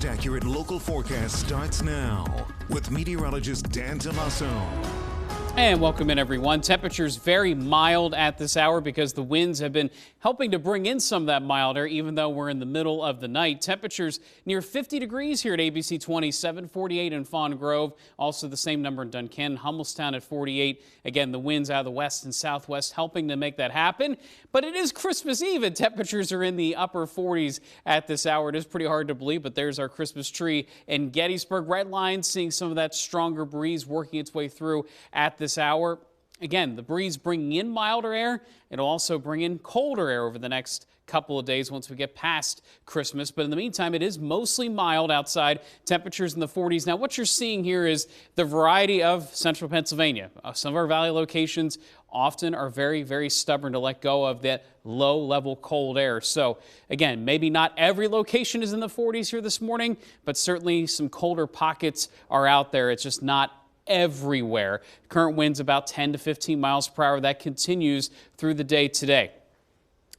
Accurate local forecast starts now with meteorologist Dan Tomaso. And welcome in, everyone. Temperatures very mild at this hour because the winds have been helping to bring in some of that mild air, even though we're in the middle of the night. Temperatures near 50 degrees here at ABC 27, 48 in Fawn Grove. Also the same number in Duncan, Hummelstown at 48. Again, the winds out of the west and southwest helping to make that happen. But it is Christmas Eve and temperatures are in the upper 40s at this hour. It is pretty hard to believe, but there's our Christmas tree in Gettysburg. Red line seeing some of that stronger breeze working its way through at this hour. Again, the breeze bringing in milder air. It'll also bring in colder air over the next couple of days once we get past Christmas. But in the meantime, it is mostly mild outside. Temperatures in the 40s. Now, what you're seeing here is the variety of central Pennsylvania. Some of our valley locations often are very, very stubborn to let go of that low-level cold air. So, again, maybe not every location is in the 40s here this morning, but certainly some colder pockets are out there. It's just not everywhere. Current winds about 10 to 15 miles per hour. That continues through the day today.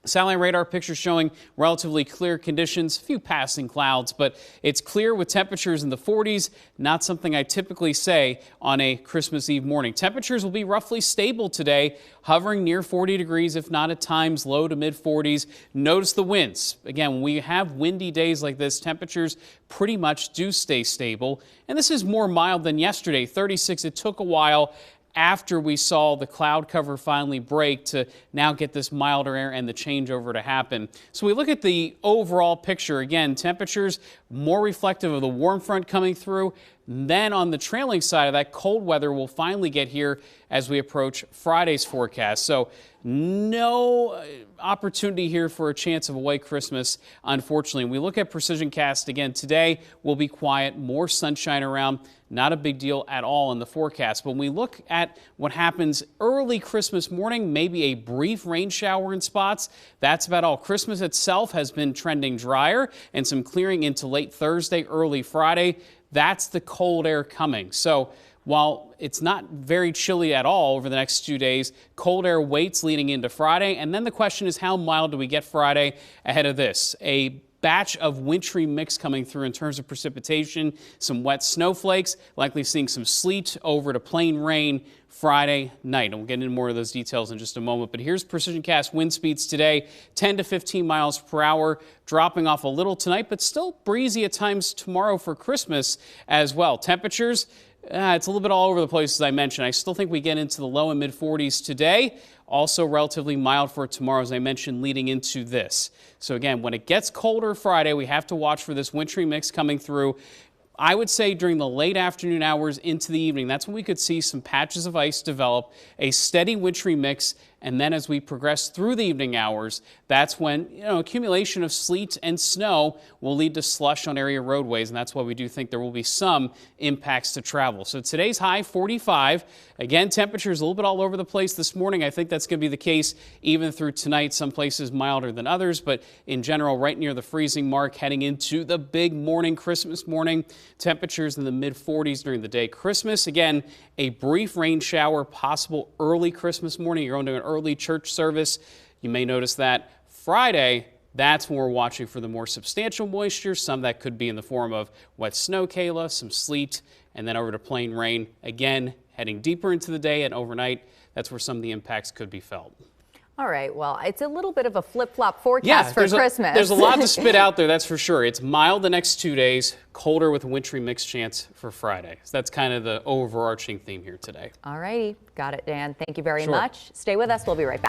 Satellite radar picture showing relatively clear conditions, a few passing clouds, but it's clear with temperatures in the 40s, not something I typically say on a Christmas Eve morning. Temperatures will be roughly stable today, hovering near 40 degrees, if not at times low to mid 40s. Notice the winds. Again, when we have windy days like this, temperatures pretty much do stay stable. And this is more mild than yesterday, 36. It took a while after we saw the cloud cover finally break to now get this milder air and the changeover to happen. So we look at the overall picture. Again, temperatures more reflective of the warm front coming through. Then on the trailing side of that, cold weather will finally get here as we approach Friday's forecast. So no opportunity here for a chance of a white Christmas, unfortunately. When we look at precision cast again today, will be quiet, more sunshine around. Not a big deal at all in the forecast. But when we look at what happens early Christmas morning, maybe a brief rain shower in spots. That's about all. Christmas itself has been trending drier and some clearing into late Thursday, early Friday. That's the cold air coming. So while it's not very chilly at all over the next 2 days, cold air waits leading into Friday. And then the question is, how mild do we get Friday ahead of this? A batch of wintry mix coming through in terms of precipitation, some wet snowflakes, likely seeing some sleet over to plain rain Friday night. And we'll get into more of those details in just a moment. But here's precision cast wind speeds today, 10 to 15 miles per hour, dropping off a little tonight, but still breezy at times tomorrow for Christmas as well. Temperatures, it's a little bit all over the place, as I mentioned. I still think we get into the low and mid 40s today. Also relatively mild for tomorrow, as I mentioned, leading into this. So again, when it gets colder Friday, we have to watch for this wintry mix coming through. I would say during the late afternoon hours into the evening, that's when we could see some patches of ice develop, a steady wintry mix, and then as we progress through the evening hours, that's when accumulation of sleet and snow will lead to slush on area roadways, and that's why we do think there will be some impacts to travel. So today's high, 45. Again, temperatures a little bit all over the place this morning. I think that's going to be the case even through tonight. Some places milder than others, but in general, right near the freezing mark heading into the big morning, Christmas morning. Temperatures in the mid 40s during the day. Christmas, again, a brief rain shower possible early Christmas morning. You're going to an early church service. You may notice that Friday, that's when we're watching for the more substantial moisture. Some that could be in the form of wet snow, Kayla, some sleet, and then over to plain rain. Again, heading deeper into the day and overnight, that's where some of the impacts could be felt. All right, well, it's a little bit of a flip-flop forecast for Christmas. There's a lot to spit out there, that's for sure. It's mild the next 2 days, colder with a wintry mix chance for Friday. So that's kind of the overarching theme here today. All righty, got it, Dan. Thank you very much. Stay with us. We'll be right back.